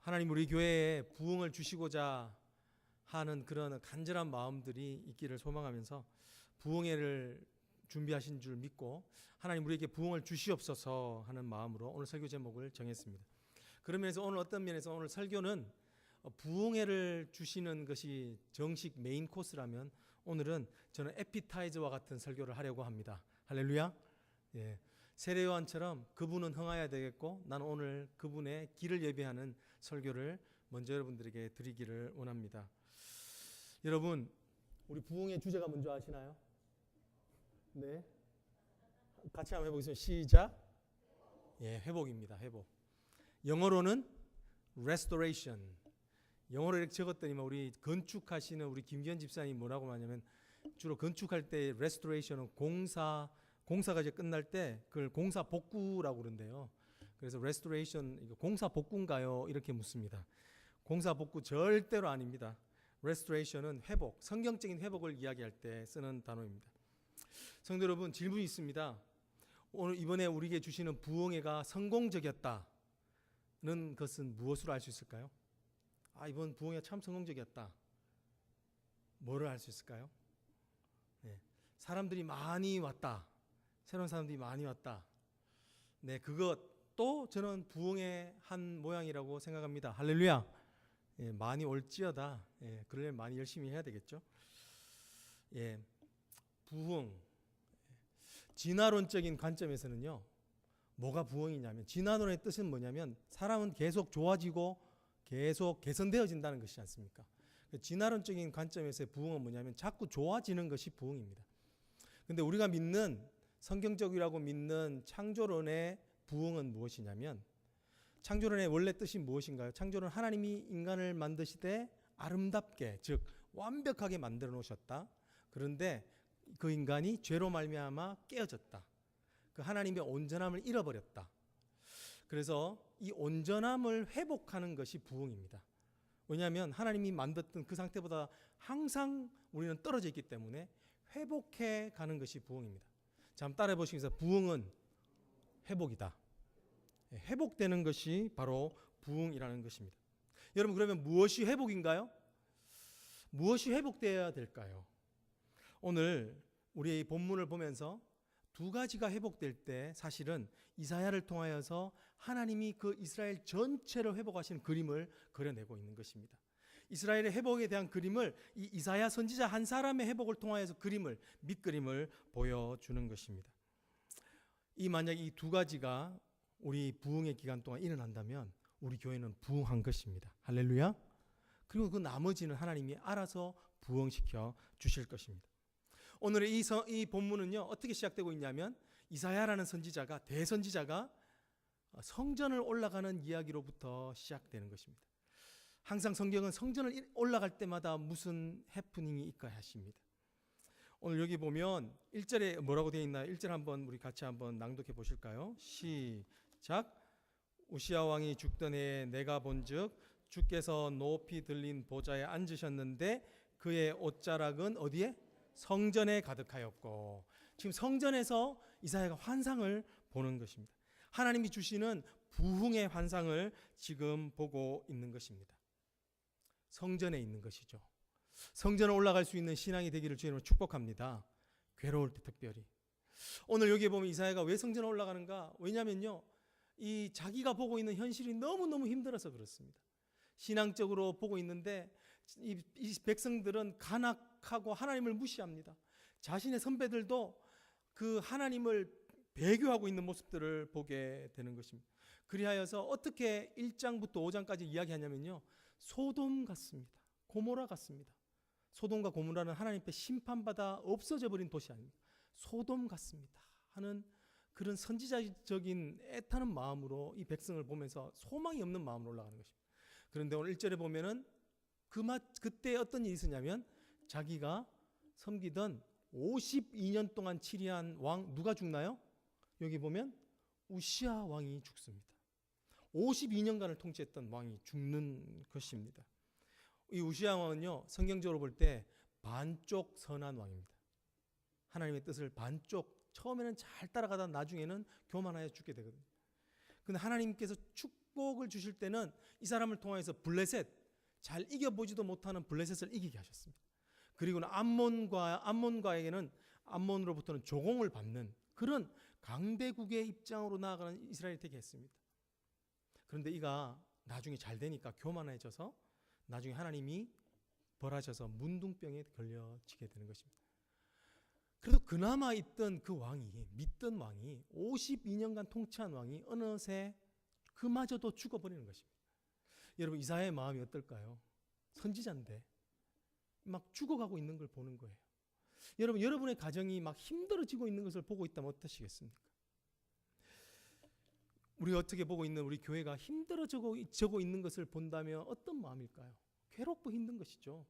하나님 우리 교회에 부흥을 주시고자 하는 그런 간절한 마음들이 있기를 소망하면서 부흥회를 준비하신 줄 믿고 하나님 우리에게 부흥을 주시옵소서 하는 마음으로 오늘 설교 제목을 정했습니다. 그런 면에서 오늘 어떤 면에서 오늘 설교는 부흥회를 주시는 것이 정식 메인 코스라면 오늘은 저는 에피타이저와 같은 설교를 하려고 합니다. 할렐루야. 예. 세례요한처럼 그분은 흥하여야 되겠고 나는 오늘 그분의 길을 예비하는 설교를 먼저 여러분들에게 드리기를 원합니다. 여러분, 우리 부흥의 주제가 뭔지 아시나요? 네. 같이 한번 해보겠습니다. 시작. 예, 회복입니다. 회복. 영어로는 restoration. 영어로 이렇게 적었더니 우리 건축하시는 우리 김기현 집사님이 뭐라고 하냐면 주로 건축할 때 restoration은 공사가 이제 끝날 때 그걸 공사 복구라고 그러는데요. 그래서 restoration 이거 공사 복구인가요? 이렇게 묻습니다. 공사 복구 절대로 아닙니다. restoration은 회복, 성경적인 회복을 이야기할 때 쓰는 단어입니다. 성도 여러분, 질문이 있습니다. 오늘 이번에 우리에게 주시는 부흥회가 성공적이었다는 것은 무엇으로 알 수 있을까요? 이번 부흥회가 참 성공적이었다. 뭐를 알 수 있을까요? 네, 사람들이 많이 왔다. 새로운 사람들이 많이 왔다. 네, 그것도 저는 부흥의 한 모양이라고 생각합니다. 할렐루야. 예, 많이 올지어다. 예, 그러려면 많이 열심히 해야 되겠죠. 예, 부흥. 진화론적인 관점에서는요, 뭐가 부흥이냐면, 진화론의 뜻은 뭐냐면, 사람은 계속 좋아지고 계속 개선되어진다는 것이지 않습니까? 진화론적인 관점에서의 부흥은 뭐냐면, 자꾸 좋아지는 것이 부흥입니다. 근데 우리가 믿는, 성경적이라고 믿는 창조론의 부흥은 무엇이냐면, 창조론의 원래 뜻이 무엇인가요? 창조론 하나님이 인간을 만드시되 아름답게, 즉 완벽하게 만들어 놓으셨다. 그런데 그 인간이 죄로 말미암아 깨어졌다. 그 하나님의 온전함을 잃어버렸다. 그래서 이 온전함을 회복하는 것이 부흥입니다. 왜냐하면 하나님이 만들었던 그 상태보다 항상 우리는 떨어져 있기 때문에 회복해 가는 것이 부흥입니다. 자, 한번 따라해 보시면서 부흥은 회복이다. 회복되는 것이 바로 부흥이라는 것입니다. 여러분, 그러면 무엇이 회복인가요? 무엇이 회복되어야 될까요? 오늘 우리 본문을 보면서 두 가지가 회복될 때 사실은 이사야를 통하여서 하나님이 그 이스라엘 전체를 회복하시는 그림을 그려내고 있는 것입니다. 이스라엘의 회복에 대한 그림을 이 이사야 선지자 한 사람의 회복을 통하여서 밑그림을 보여주는 것입니다. 만약 이 두 가지가 우리 부흥의 기간 동안 일어난다면 우리 교회는 부흥한 것입니다. 할렐루야. 그리고 그 나머지는 하나님이 알아서 부흥시켜 주실 것입니다. 오늘의 이 본문은요, 어떻게 시작되고 있냐면 이사야라는 선지자가, 대선지자가 성전을 올라가는 이야기로부터 시작되는 것입니다. 항상 성경은 성전을 올라갈 때마다 무슨 해프닝이 있까 하십니다. 오늘 여기 보면 1절에 뭐라고 되어 있나요? 1절 한번 우리 같이 한번 낭독해 보실까요? 시작. 우시야 왕이 죽던 해에 내가 본즉 주께서 높이 들린 보좌에 앉으셨는데 그의 옷자락은 어디에? 성전에 가득하였고. 지금 성전에서 이사야가 환상을 보는 것입니다. 하나님이 주시는 부흥의 환상을 지금 보고 있는 것입니다. 성전에 있는 것이죠. 성전에 올라갈 수 있는 신앙이 되기를 주님으로 축복합니다. 괴로울 때 특별히. 오늘 여기에 보면 이사야가 왜 성전에 올라가는가? 왜냐면요, 이 자기가 보고 있는 현실이 너무너무 힘들어서 그렇습니다. 신앙적으로 보고 있는데 이 백성들은 간악하고 하나님을 무시합니다. 자신의 선배들도 그 하나님을 배교하고 있는 모습들을 보게 되는 것입니다. 그리하여서 어떻게 1장부터 5장까지 이야기하냐면요, 소돔 같습니다. 고모라 같습니다. 소돔과 고모라는 하나님 앞에 심판받아 없어져 버린 도시 아닙니까? 소돔 같습니다 하는 그런 선지자적인 애타는 마음으로 이 백성을 보면서 소망이 없는 마음으로 올라가는 것입니다. 그런데 오늘 1절에 보면은 그때 어떤 일이 있었냐면 자기가 섬기던 52년 동안 치리한 왕, 누가 죽나요? 여기 보면 우시야 왕이 죽습니다. 52년간을 통치했던 왕이 죽는 것입니다. 이 우시야 왕은요, 성경적으로 볼 때 반쪽 선한 왕입니다. 하나님의 뜻을 반쪽, 처음에는 잘 따라가다 나중에는 교만하여 죽게 되거든요. 근데 하나님께서 축복을 주실 때는 이 사람을 통해서 블레셋, 잘 이겨보지도 못하는 블레셋을 이기게 하셨습니다. 그리고는 암몬과에게는 암몬으로부터는 조공을 받는 그런 강대국의 입장으로 나아가는 이스라엘이 되게 했습니다. 그런데 이가 나중에 잘 되니까 교만해져서 나중에 하나님이 벌하셔서 문둥병에 걸려지게 되는 것입니다. 그래도 그나마 있던 그 왕이, 믿던 왕이, 52년간 통치한 왕이 어느새 그마저도 죽어버리는 것입니다. 여러분, 이사야의 마음이 어떨까요? 선지자인데 막 죽어가고 있는 걸 보는 거예요. 여러분, 여러분의 가정이 막 힘들어지고 있는 것을 보고 있다면 어떠시겠습니까? 우리가 어떻게 보고 있는 우리 교회가 힘들어지고 있는 것을 본다면 어떤 마음일까요? 괴롭고 힘든 것이죠.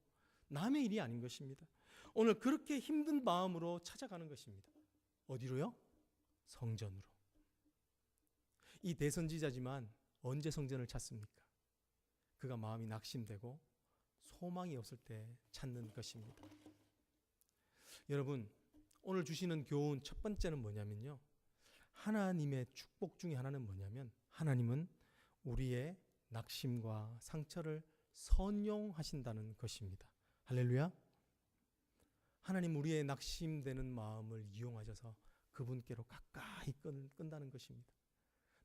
남의 일이 아닌 것입니다. 오늘 그렇게 힘든 마음으로 찾아가는 것입니다. 어디로요? 성전으로. 이 대선지자지만 언제 성전을 찾습니까? 그가 마음이 낙심되고 소망이 없을 때 찾는 것입니다. 여러분, 오늘 주시는 교훈 첫 번째는 뭐냐면요, 하나님의 축복 중에 하나는 뭐냐면 하나님은 우리의 낙심과 상처를 선용하신다는 것입니다. 할렐루야. 하나님 우리의 낙심되는 마음을 이용하셔서 그분께로 가까이 끈다는 것입니다.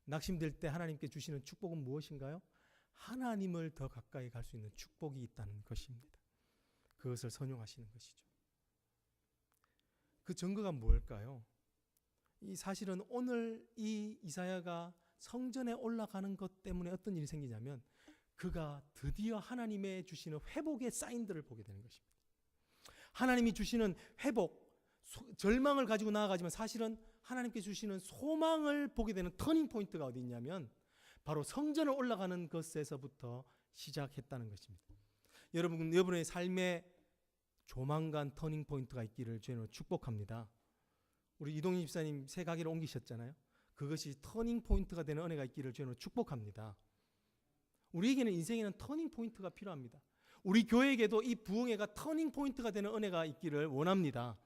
낙심될 때 하나님께 주시는 축복은 무엇인가요? 하나님을 더 가까이 갈 수 있는 축복이 있다는 것입니다. 그것을 선용하시는 것이죠. 그 증거가 뭘까요? 이 사실은 오늘 이 이사야가 성전에 올라가는 것 때문에 어떤 일이 생기냐면 그가 드디어 하나님의 주시는 회복의 사인들을 보게 되는 것입니다. 하나님이 주시는 회복, 절망을 가지고 나아가지만 사실은 하나님께 주시는 소망을 보게 되는 터닝 포인트가 어디 있냐면 바로 성전을 올라가는 것에서부터 시작했다는 것입니다. 여러분의 삶에 조만간 터닝 포인트가 있기를 주님으로 축복합니다. 우리 이동희 집사님 새 가게를 옮기셨잖아요. 그것이 터닝 포인트가 되는 은혜가 있기를 주님으로 축복합니다. 우리에게는 인생에는 터닝 포인트가 필요합니다. 우리 교회에게도 이 부흥회가 터닝 포인트가 되는 은혜가 있기를 원합니다.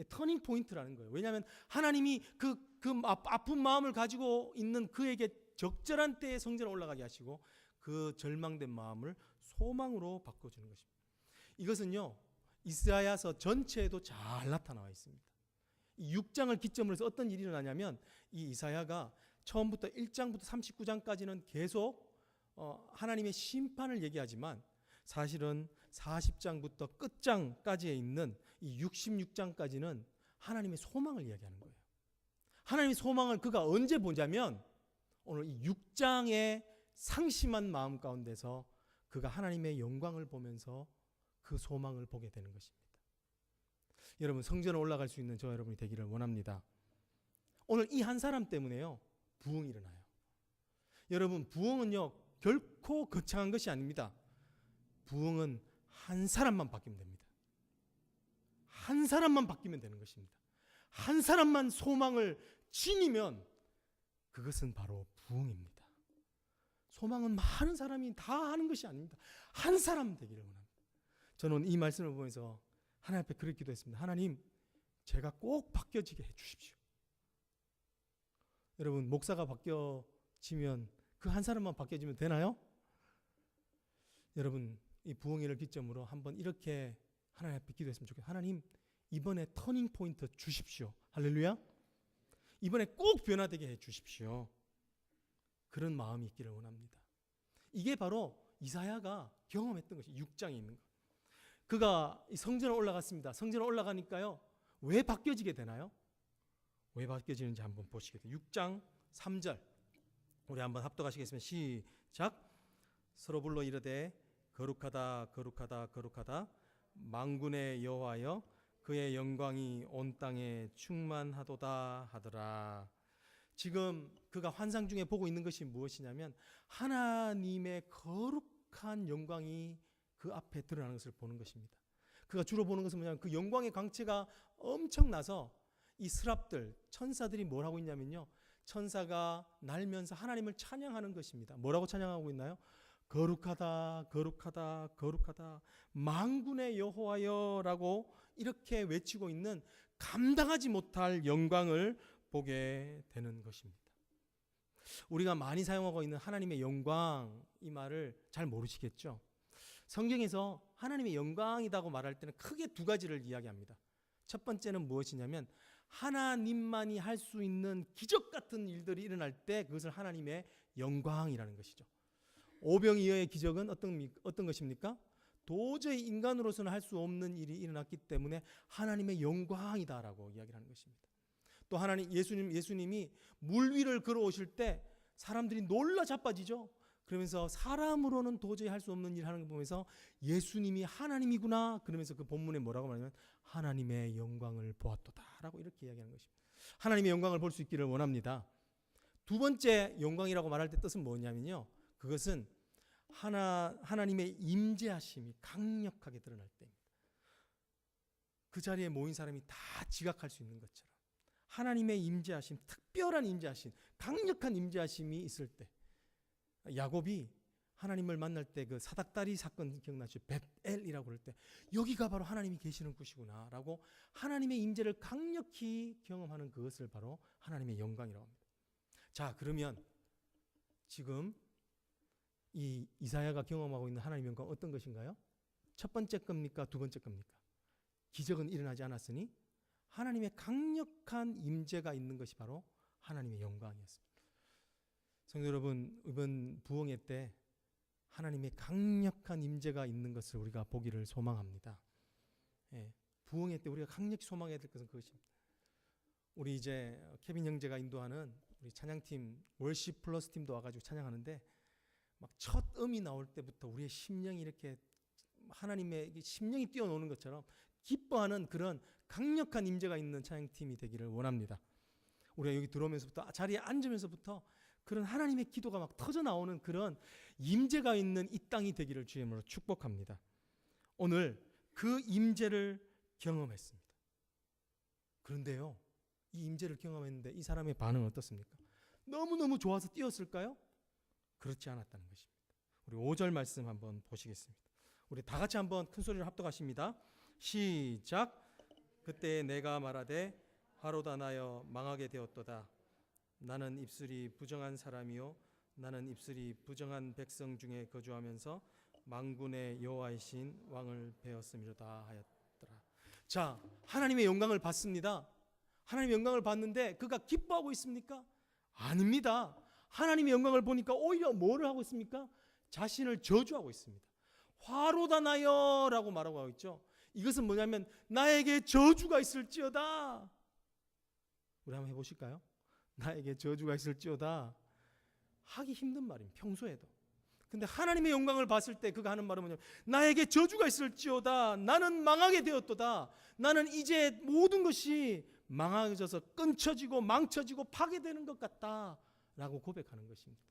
터닝 포인트라는 거예요. 왜냐하면 하나님이 그 아픈 마음을 가지고 있는 그에게 적절한 때에 성전에 올라가게 하시고 그 절망된 마음을 소망으로 바꿔주는 것입니다. 이것은요, 이사야서 전체에도 잘 나타나와 있습니다. 이 6장을 기점으로 해서 어떤 일이 일어나냐면 이 이사야가 처음부터 1장부터 39장까지는 계속 하나님의 심판을 얘기하지만 사실은 40장부터 끝장까지에 있는 이 66장까지는 하나님의 소망을 이야기하는 거예요. 하나님의 소망을 그가 언제 보냐면 오늘 이 6장의 상심한 마음 가운데서 그가 하나님의 영광을 보면서 그 소망을 보게 되는 것입니다. 여러분, 성전에 올라갈 수 있는 저와 여러분이 되기를 원합니다. 오늘 이 한 사람 때문에요, 부흥이 일어나요. 여러분, 부흥은요 결코 거창한 것이 아닙니다. 부흥은 한 사람만 바뀌면 됩니다. 한 사람만 바뀌면 되는 것입니다. 한 사람만 소망을 지니면 그것은 바로 부흥입니다. 소망은 많은 사람이 다 하는 것이 아닙니다. 한 사람 되기를 원합니다. 저는 이 말씀을 보면서 하나님 앞에 그렇게 기도했습니다. 하나님, 제가 꼭 바뀌어지게 해주십시오. 여러분, 목사가 바뀌어지면 그 한 사람만 바뀌어지면 되나요? 여러분, 이 부흥회를 기점으로 한번 이렇게 하나님 앞에 기도했으면 좋겠어요. 하나님, 이번에 터닝 포인트 주십시오. 할렐루야. 이번에 꼭 변화되게 해주십시오. 그런 마음이 있기를 원합니다. 이게 바로 이사야가 경험했던 것이 6장에 있는 것. 그가 성전에 올라갔습니다. 성전에 올라가니까요, 왜 바뀌어지게 되나요? 왜 바뀌어지는지 한번 보시겠어요? 6장 3절 우리 한번 합독하시겠습니다. 시작. 서로 불러 이르되 거룩하다 거룩하다 거룩하다 만군의 여호와여 그의 영광이 온 땅에 충만하도다 하더라. 지금 그가 환상 중에 보고 있는 것이 무엇이냐면 하나님의 거룩한 영광이 그 앞에 드러나는 것을 보는 것입니다. 그가 주로 보는 것은 뭐냐면 그 영광의 광채가 엄청나서 이 스랍들, 천사들이 뭘 하고 있냐면요, 천사가 날면서 하나님을 찬양하는 것입니다. 뭐라고 찬양하고 있나요? 거룩하다 거룩하다 거룩하다 만군의 여호와여라고 이렇게 외치고 있는 감당하지 못할 영광을 보게 되는 것입니다. 우리가 많이 사용하고 있는 하나님의 영광, 이 말을 잘 모르시겠죠? 성경에서 하나님의 영광이라고 말할 때는 크게 두 가지를 이야기합니다. 첫 번째는 무엇이냐면 하나님만이 할 수 있는 기적 같은 일들이 일어날 때 그것을 하나님의 영광이라는 것이죠. 오병이어의 기적은 어떤 것입니까? 도저히 인간으로서는 할 수 없는 일이 일어났기 때문에 하나님의 영광이다라고 이야기를 하는 것입니다. 또 하나님 예수님이 물 위를 걸어오실 때 사람들이 놀라 자빠지죠. 그러면서 사람으로는 도저히 할 수 없는 일을 하는 거 보면서 예수님이 하나님이구나. 그러면서 그 본문에 뭐라고 말하냐면 하나님의 영광을 보았도다라고 이렇게 이야기하는 것입니다. 하나님의 영광을 볼 수 있기를 원합니다. 두 번째 영광이라고 말할 때 뜻은 뭐냐면요. 그것은 하나님의 임재하심이 강력하게 드러날 때입니다. 그 자리에 모인 사람이 다 지각할 수 있는 것처럼 하나님의 임재하심, 특별한 임재하심, 강력한 임재하심이 있을 때, 야곱이 하나님을 만날 때 그 사닥다리 사건 기억나시죠? 벳엘이라고 그럴 때 여기가 바로 하나님이 계시는 곳이구나라고 하나님의 임재를 강력히 경험하는 그것을 바로 하나님의 영광이라고 합니다. 자, 그러면 지금 이 이사야가 경험하고 있는 하나님의 영광 어떤 것인가요? 첫 번째 겁니까? 두 번째 겁니까? 기적은 일어나지 않았으니 하나님의 강력한 임재가 있는 것이 바로 하나님의 영광이었습니다. 성도 여러분, 이번 부흥회 때 하나님의 강력한 임재가 있는 것을 우리가 보기를 소망합니다. 예, 부흥회 때 우리가 강력히 소망해야 될 것은 그것입니다. 우리 이제 케빈 형제가 인도하는 우리 찬양팀 월십 플러스 팀도 와가지고 찬양하는데 막 첫 음이 나올 때부터 우리의 심령이 이렇게 하나님의 심령이 뛰어노는 것처럼 기뻐하는 그런 강력한 임재가 있는 찬양팀이 되기를 원합니다. 우리가 여기 들어오면서부터 자리에 앉으면서부터 그런 하나님의 기도가 막 터져 나오는 그런 임재가 있는 이 땅이 되기를 주의 이름으로 축복합니다. 오늘 그 임재를 경험했습니다. 그런데요, 이 임재를 경험했는데 이 사람의 반응은 어떻습니까? 너무너무 좋아서 뛰었을까요? 그렇지 않았다는 것입니다. 우리 5절 말씀 한번 보시겠습니다. 우리 다 같이 한번 큰 소리로 합독하십니다. 시작. 그때 내가 말하되 화로다 나여 망하게 되었도다. 나는 입술이 부정한 사람이요 나는 입술이 부정한 백성 중에 거주하면서 만군의 여호와이신 왕을 배웠음이로다 하였더라. 자, 하나님의 영광을 봤습니다. 하나님의 영광을 봤는데 그가 기뻐하고 있습니까? 아닙니다. 하나님의 영광을 보니까 오히려 뭐를 하고 있습니까? 자신을 저주하고 있습니다. 화로다 나여라고 말하고 있죠. 이것은 뭐냐면 나에게 저주가 있을지어다. 우리 한번 해보실까요? 나에게 저주가 있을지어다. 하기 힘든 말입니다. 평소에도. 근데 하나님의 영광을 봤을 때 그가 하는 말은 뭐냐면 나에게 저주가 있을지어다. 나는 망하게 되었도다. 나는 이제 모든 것이 망해져서 끊쳐지고 망쳐지고 파괴되는 것 같다 라고 고백하는 것입니다.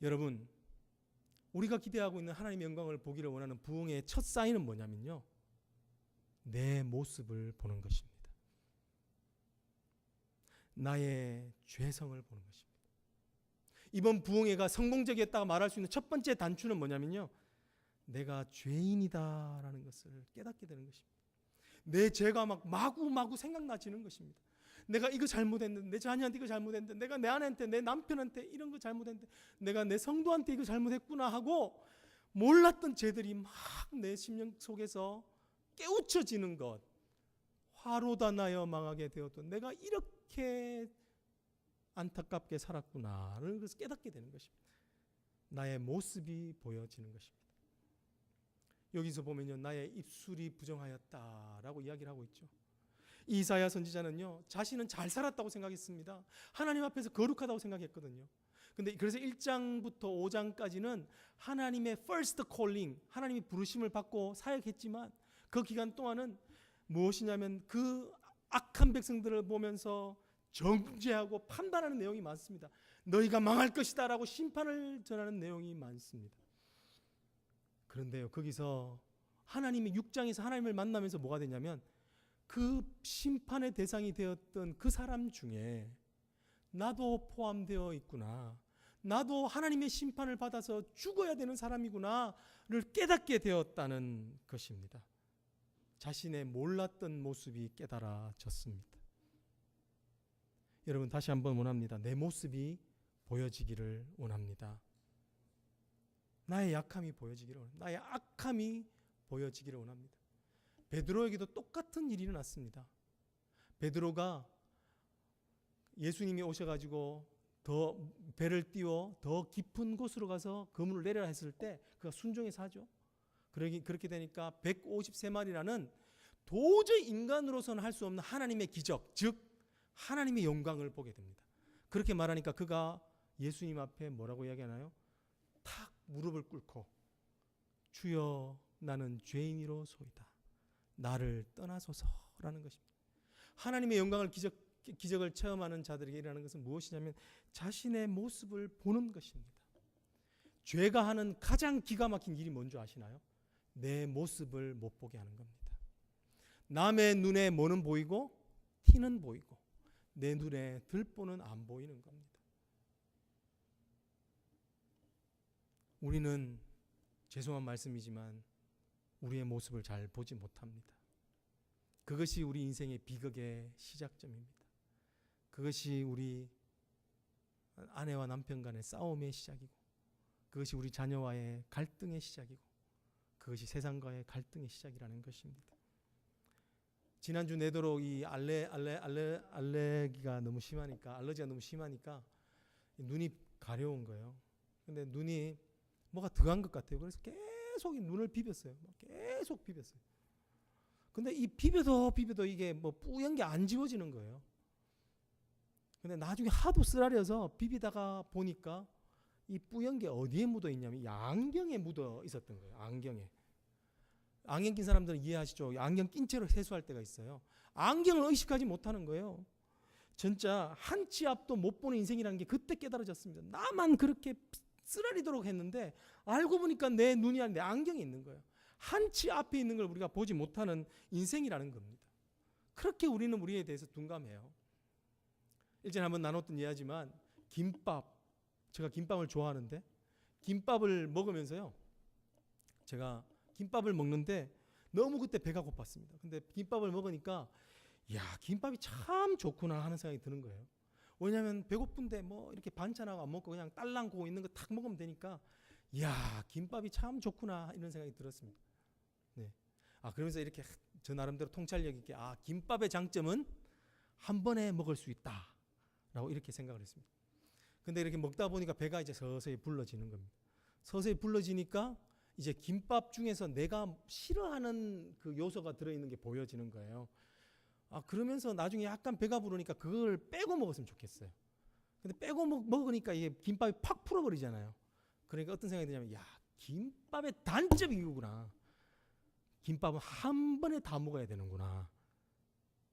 여러분, 우리가 기대하고 있는 하나님의 영광을 보기를 원하는 부흥의 첫 사인은 뭐냐면요, 내 모습을 보는 것입니다. 나의 죄성을 보는 것입니다. 이번 부흥회가 성공적이었다고 말할 수 있는 첫 번째 단추는 뭐냐면요, 내가 죄인이다라는 것을 깨닫게 되는 것입니다. 내 죄가 막 마구마구 생각나지는 것입니다. 내가 이거 잘못했는데, 내 자녀한테 이거 잘못했는데, 내가 내 아내한테, 내 남편한테 이런 거 잘못했는데, 내가 내 성도한테 이거 잘못했구나 하고 몰랐던 죄들이 막 내 심령 속에서 깨우쳐지는 것. 화로다 나여 망하게 되었던 내가 이렇게 안타깝게 살았구나를 그래서 깨닫게 되는 것입니다. 나의 모습이 보여지는 것입니다. 여기서 보면요, 나의 입술이 부정하였다라고 이야기를 하고 있죠. 이사야 선지자는요, 자신은 잘 살았다고 생각했습니다. 하나님 앞에서 거룩하다고 생각했거든요. 근데 그래서 1장부터 5장까지는 하나님의 first calling, 하나님이 부르심을 받고 사역했지만 그 기간 동안은 무엇이냐면 그 악한 백성들을 보면서 정죄하고 판단하는 내용이 많습니다. 너희가 망할 것이다 라고 심판을 전하는 내용이 많습니다. 그런데요, 거기서 하나님이 6장에서 하나님을 만나면서 뭐가 되냐면 그 심판의 대상이 되었던 그 사람 중에 나도 포함되어 있구나, 나도 하나님의 심판을 받아서 죽어야 되는 사람이구나를 깨닫게 되었다는 것입니다. 자신의 몰랐던 모습이 깨달아졌습니다. 여러분 다시 한번 원합니다. 내 모습이 보여지기를 원합니다. 나의 약함이 보여지기를 원합니다. 나의 악함이 보여지기를 원합니다. 베드로에게도 똑같은 일이 일어났습니다. 베드로가 예수님이 오셔가지고 더 배를 띄워 더 깊은 곳으로 가서 그물을 내려라 했을 때 그가 순종해서 하죠. 그렇게 되니까 153마리라는 도저히 인간으로서는 할 수 없는 하나님의 기적, 즉 하나님의 영광을 보게 됩니다. 그렇게 말하니까 그가 예수님 앞에 뭐라고 이야기하나요? 탁 무릎을 꿇고 주여 나는 죄인이로소이다. 나를 떠나소서라는 것입니다. 하나님의 영광을 기적을 체험하는 자들에게 일어나는 것은 무엇이냐면 자신의 모습을 보는 것입니다. 죄가 하는 가장 기가 막힌 일이 뭔지 아시나요? 내 모습을 못 보게 하는 겁니다. 남의 눈에 뭐는 보이고 티는 보이고 내 눈에 들보는 안 보이는 겁니다. 우리는 죄송한 말씀이지만 우리의 모습을 잘 보지 못합니다. 그것이 우리 인생의 비극의 시작점입니다. 그것이 우리 아내와 남편 간의 싸움의 시작이고 그것이 우리 자녀와의 갈등의 시작이고 그것이 세상과의 갈등의 시작이라는 것입니다. 지난주 내도록 이 알레르기가 너무 심하니까 눈이 가려운 거예요. 근데 눈이 뭐가 들어간 것 같아요. 그래서 계속 눈을 비볐어요. 계속 비볐어요. 근데 이 비벼도 이게 뭐 뿌연 게 안 지워지는 거예요. 근데 나중에 하도 쓰라려서 비비다가 보니까 이 뿌연 게 어디에 묻어 있냐면 이 안경에 묻어 있었던 거예요. 안경에. 안경 낀 사람들은 이해하시죠? 안경 낀 채로 세수할 때가 있어요. 안경을 의식하지 못하는 거예요. 진짜 한 치 앞도 못 보는 인생이라는 게 그때 깨달아졌습니다. 나만 그렇게 쓰라리도록 했는데 알고 보니까 내 눈이 아닌 내 안경에 있는 거예요. 한 치 앞에 있는 걸 우리가 보지 못하는 인생이라는 겁니다. 그렇게 우리는 우리에 대해서 둔감해요. 일전에 한번 나눴던 이야기지만 제가 김밥을 좋아하는데 김밥을 먹으면서요. 제가 김밥을 먹는데 너무 그때 배가 고팠습니다. 근데 김밥을 먹으니까 야, 김밥이 참 좋구나 하는 생각이 드는 거예요. 왜냐하면 배고픈데 뭐 이렇게 반찬하고 안 먹고 그냥 딸랑고 있는 거 탁 먹으면 되니까 야, 김밥이 참 좋구나 이런 생각이 들었습니다. 네. 그러면서 이렇게 저 나름대로 통찰력 있게 김밥의 장점은 한 번에 먹을 수 있다라고 이렇게 생각을 했습니다. 근데 이렇게 먹다 보니까 배가 이제 서서히 불러지는 겁니다. 서서히 불러지니까 이제 김밥 중에서 내가 싫어하는 그 요소가 들어있는 게 보여지는 거예요. 그러면서 나중에 약간 배가 부르니까 그걸 빼고 먹었으면 좋겠어요. 근데 빼고 먹으니까 이게 김밥이 팍 풀어버리잖아요. 그러니까 어떤 생각이 드냐면 김밥의 단점이 이거구나. 김밥은 한 번에 다 먹어야 되는구나.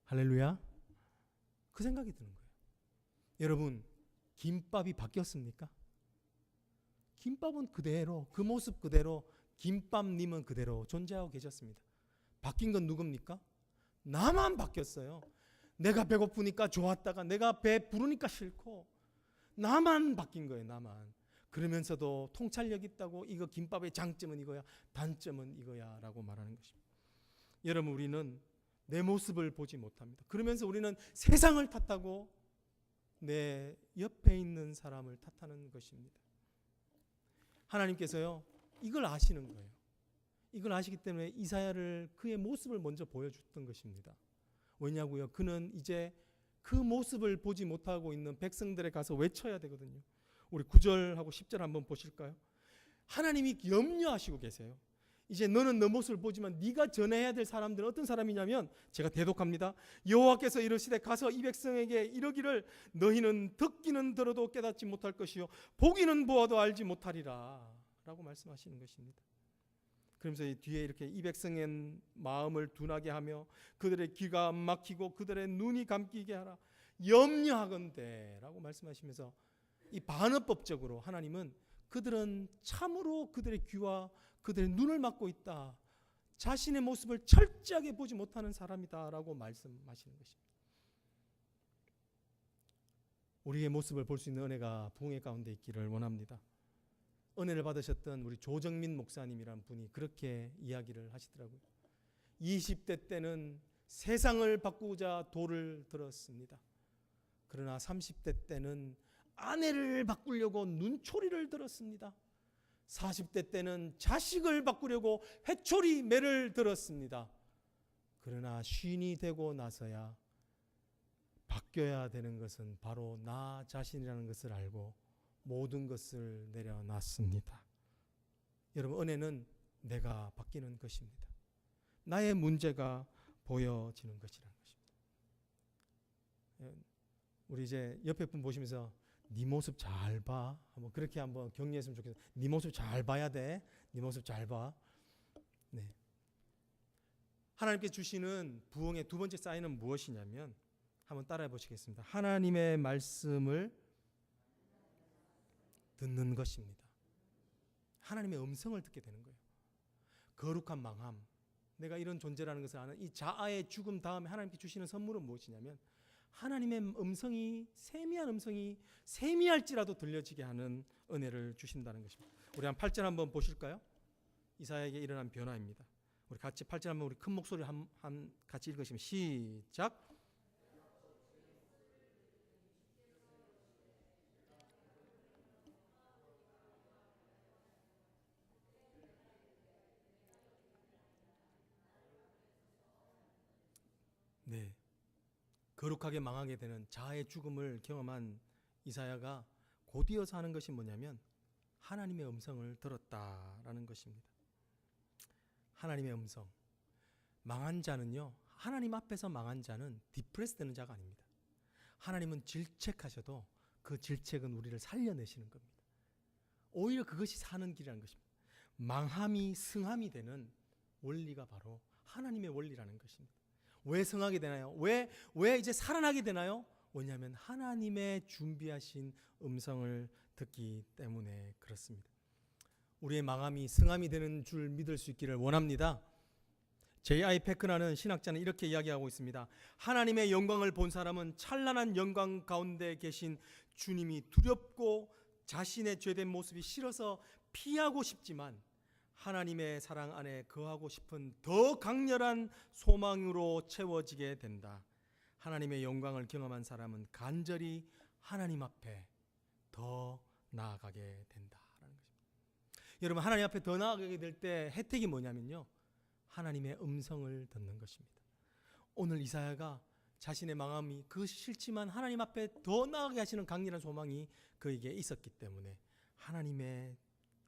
할렐루야. 그 생각이 드는 거예요. 여러분, 김밥이 바뀌었습니까? 김밥은 그대로, 그 모습 그대로, 김밥님은 그대로 존재하고 계셨습니다. 바뀐 건 누굽니까? 나만 바뀌었어요. 내가 배고프니까 좋았다가 내가 배 부르니까 싫고 나만 바뀐 거예요. 나만. 그러면서도 통찰력 있다고 이거 김밥의 장점은 이거야, 단점은 이거야 라고 말하는 것입니다. 여러분, 우리는 내 모습을 보지 못합니다. 그러면서 우리는 세상을 탓하고 내 옆에 있는 사람을 탓하는 것입니다. 하나님께서요, 이걸 아시는 거예요. 이걸 아시기 때문에 이사야를 그의 모습을 먼저 보여줬던 것입니다. 왜냐고요? 그는 이제 그 모습을 보지 못하고 있는 백성들에 가서 외쳐야 되거든요. 우리 9절하고 10절 한번 보실까요? 하나님이 염려하시고 계세요. 이제 너는 너 모습을 보지만 네가 전해야 될 사람들은 어떤 사람이냐면, 제가 대독합니다. 여호와께서 이르시되 가서 이 백성에게 이르기를 너희는 듣기는 들어도 깨닫지 못할 것이요 보기는 보아도 알지 못하리라 라고 말씀하시는 것입니다. 그러면서 이 뒤에 이렇게 이 백성의 마음을 둔하게 하며 그들의 귀가 막히고 그들의 눈이 감기게 하라 염려하건대 라고 말씀하시면서, 이 반어법적으로 하나님은 그들은 참으로 그들의 귀와 그들의 눈을 막고 있다, 자신의 모습을 철저하게 보지 못하는 사람이다 라고 말씀하시는 것입니다. 우리의 모습을 볼 수 있는 은혜가 부흥회 가운데 있기를 원합니다. 은혜를 받으셨던 우리 조정민 목사님이란 분이 그렇게 이야기를 하시더라고요. 20대 때는 세상을 바꾸자 돌을 들었습니다. 그러나 30대 때는 아내를 바꾸려고 눈초리를 들었습니다. 40대 때는 자식을 바꾸려고 회초리 매를 들었습니다. 그러나 쉰이 되고 나서야 바뀌어야 되는 것은 바로 나 자신이라는 것을 알고 모든 것을 내려놨습니다. 여러분, 은혜는 내가 바뀌는 것입니다. 나의 문제가 보여지는 것이라는 것입니다. 우리 이제 옆에 분 보시면서 네 모습 잘 봐. 한번 그렇게 한번 격려했으면 좋겠어요. 네 모습 잘 봐야 돼. 네 모습 잘 봐. 네. 하나님께 주시는 부흥의 두 번째 사인은 무엇이냐면 한번 따라해 보시겠습니다. 하나님의 말씀을 듣는 것입니다. 하나님의 음성을 듣게 되는 거예요. 거룩한 망함, 내가 이런 존재라는 것을 아는 이 자아의 죽음 다음에 하나님께 주시는 선물은 무엇이냐면 하나님의 음성이, 세미한 음성이 세미할지라도 들려지게 하는 은혜를 주신다는 것입니다. 우리 한 8절 한번 보실까요? 이사야에게 일어난 변화입니다. 우리 같이 8절 한번 우리 큰 목소리로 같이 읽으시면 시작. 네, 거룩하게 망하게 되는 자아의 죽음을 경험한 이사야가 곧이어서 하는 것이 뭐냐면 하나님의 음성을 들었다라는 것입니다. 하나님의 음성. 망한 자는요, 하나님 앞에서 망한 자는 디프레스 되는 자가 아닙니다. 하나님은 질책하셔도 그 질책은 우리를 살려내시는 겁니다. 오히려 그것이 사는 길이라는 것입니다. 망함이 승함이 되는 원리가 바로 하나님의 원리라는 것입니다. 왜 승하게 되나요? 왜 이제 살아나게 되나요? 왜냐하면 하나님의 준비하신 음성을 듣기 때문에 그렇습니다. 우리의 망함이 승함이 되는 줄 믿을 수 있기를 원합니다. J.I. 패크라는 신학자는 이렇게 이야기하고 있습니다. 하나님의 영광을 본 사람은 찬란한 영광 가운데 계신 주님이 두렵고 자신의 죄된 모습이 싫어서 피하고 싶지만 하나님의 사랑 안에 거하고 싶은 더 강렬한 소망으로 채워지게 된다. 하나님의 영광을 경험한 사람은 간절히 하나님 앞에 더 나아가게 된다라는 것입니다. 여러분, 하나님 앞에 더 나아가게 될 때 혜택이 뭐냐면요, 하나님의 음성을 듣는 것입니다. 오늘 이사야가 자신의 망함이 그것이 싫지만 하나님 앞에 더 나아가게 하시는 강렬한 소망이 그에게 있었기 때문에 하나님의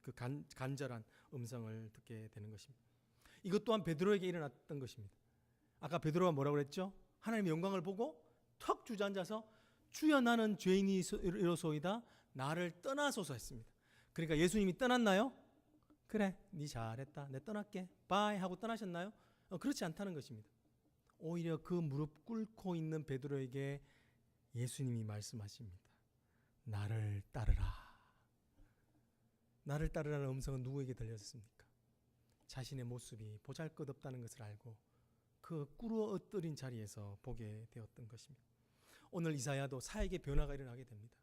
그 간절한 음성을 듣게 되는 것입니다. 이것 또한 베드로에게 일어났던 것입니다. 아까 베드로가 뭐라고 그랬죠? 하나님의 영광을 보고 턱 주저앉아서 주여 나는 죄인이로소이다 나를 떠나소서 했습니다. 그러니까 예수님이 떠났나요? 그래, 네 잘했다, 내 떠날게, 바이 하고 떠나셨나요? 그렇지 않다는 것입니다. 오히려 그 무릎 꿇고 있는 베드로에게 예수님이 말씀하십니다. 나를 따르라. 나를 따르라는 음성은 누구에게 들렸습니까? 자신의 모습이 보잘것없다는 것을 알고 그 꿇어엎드린 자리에서 보게 되었던 것입니다. 오늘 이사야도 사역의 변화가 일어나게 됩니다.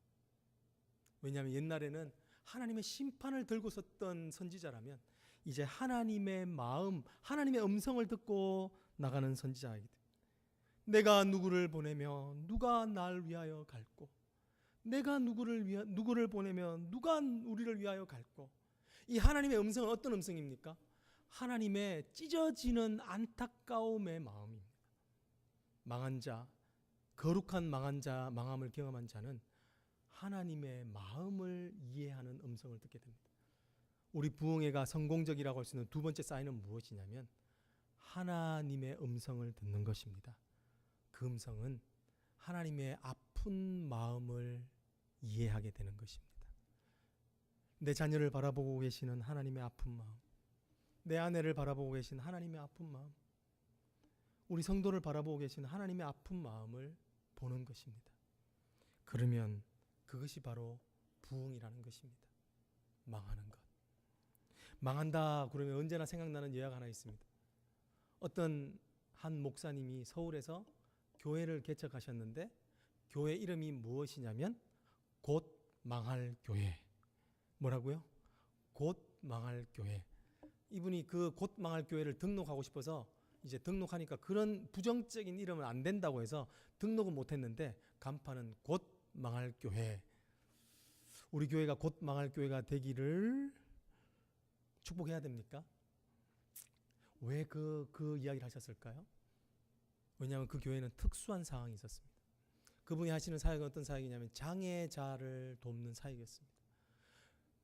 왜냐하면 옛날에는 하나님의 심판을 들고 섰던 선지자라면 이제 하나님의 마음, 하나님의 음성을 듣고 나가는 선지자이기 때문에 내가 누구를 보내며 누가 날 위하여 갈고, 내가 누구를 보내면 누가 우리를 위하여 갈고. 이 하나님의 음성은 어떤 음성입니까? 하나님의 찢어지는 안타까움의 마음입니다. 망한 자, 거룩한 망한 자, 망함을 경험한 자는 하나님의 마음을 이해하는 음성을 듣게 됩니다. 우리 부흥회가 성공적이라고 할 수 있는 두 번째 사인은 무엇이냐면 하나님의 음성을 듣는 것입니다. 그 음성은 하나님의 아픈 마음을 이해하게 되는 것입니다. 내 자녀를 바라보고 계시는 하나님의 아픈 마음, 내 아내를 바라보고 계신 하나님의 아픈 마음, 우리 성도를 바라보고 계신 하나님의 아픈 마음을 보는 것입니다. 그러면 그것이 바로 부흥이라는 것입니다. 망하는 것. 망한다 그러면 언제나 생각나는 예화가 하나 있습니다. 어떤 한 목사님이 서울에서 교회를 개척하셨는데 교회 이름이 무엇이냐면 곧 망할 교회. 뭐라고요? 곧 망할 교회. 이분이 그 곧 망할 교회를 등록하고 싶어서 이제 등록하니까 그런 부정적인 이름은 안 된다고 해서 등록은 못했는데 간판은 곧 망할 교회. 우리 교회가 곧 망할 교회가 되기를 축복해야 됩니까? 왜 그 이야기를 하셨을까요? 왜냐하면 그 교회는 특수한 상황이 있었습니다. 그분이 하시는 사역은 어떤 사역이냐면 장애자를 돕는 사역이었습니다.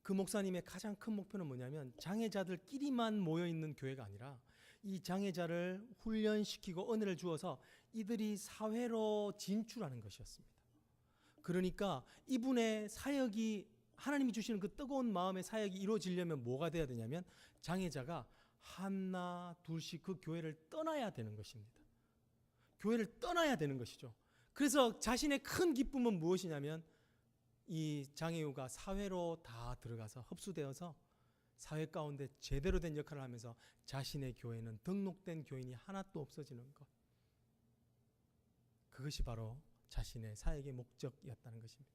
그 목사님의 가장 큰 목표는 뭐냐면 장애자들끼리만 모여있는 교회가 아니라 이 장애자를 훈련시키고 은혜를 주어서 이들이 사회로 진출하는 것이었습니다. 그러니까 이분의 사역이 하나님이 주시는 그 뜨거운 마음의 사역이 이루어지려면 뭐가 돼야 되냐면 장애자가 하나 둘씩 그 교회를 떠나야 되는 것입니다. 교회를 떠나야 되는 것이죠. 그래서 자신의 큰 기쁨은 무엇이냐면 이 장애우가 사회로 다 들어가서 흡수되어서 사회 가운데 제대로 된 역할을 하면서 자신의 교회는 등록된 교인이 하나도 없어지는 것. 그것이 바로 자신의 사역의 목적이었다는 것입니다.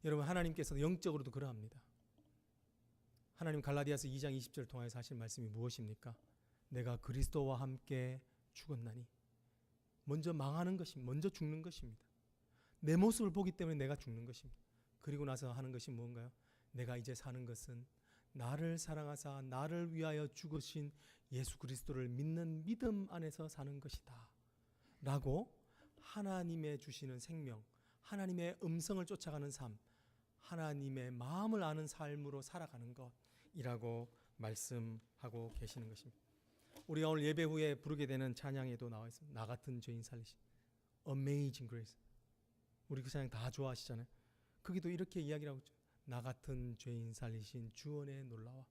여러분, 하나님께서는 영적으로도 그러합니다. 하나님 갈라디아서 2장 20절을 통해서 하신 말씀이 무엇입니까? 내가 그리스도와 함께 죽었나니. 먼저 망하는 것입니다. 먼저 죽는 것입니다. 내 모습을 보기 때문에 내가 죽는 것입니다. 그리고 나서 하는 것이 무언가요? 내가 이제 사는 것은 나를 사랑하사 나를 위하여 죽으신 예수 그리스도를 믿는 믿음 안에서 사는 것이다 라고 하나님의 주시는 생명, 하나님의 음성을 쫓아가는 삶, 하나님의 마음을 아는 삶으로 살아가는 것이라고 말씀하고 계시는 것입니다. 우리가 오늘 예배 후에 부르게 되는 찬양에도 나와 있습니다. 나 같은 죄인 살리신 Amazing Grace. 우리 그 찬양 다 좋아하시잖아요. 거기도 이렇게 이야기를 하고 있죠. 나 같은 죄인 살리신 주원의 놀라와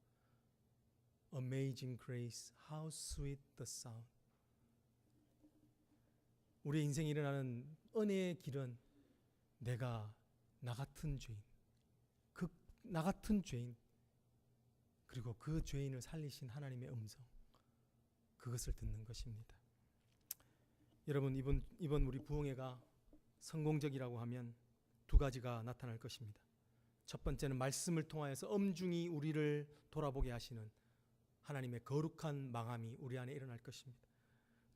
Amazing Grace, how sweet the sound. 우리의 인생에 일어나는 은혜의 길은 내가 나 같은 죄인, 나 같은 죄인, 그리고 그 죄인을 살리신 하나님의 음성, 그것을 듣는 것입니다. 여러분, 이번 우리 부흥회가 성공적이라고 하면 두 가지가 나타날 것입니다. 첫 번째는 말씀을 통하여서 엄중히 우리를 돌아보게 하시는 하나님의 거룩한 망함이 우리 안에 일어날 것입니다.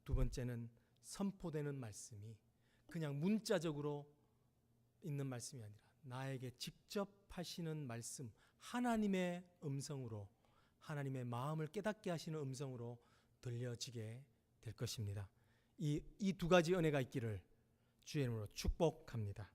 두 번째는 선포되는 말씀이 그냥 문자적으로 있는 말씀이 아니라 나에게 직접 하시는 말씀, 하나님의 음성으로, 하나님의 마음을 깨닫게 하시는 음성으로 들려지게 될 것입니다. 이 두 가지 은혜가 있기를 주의 이름으로 축복합니다.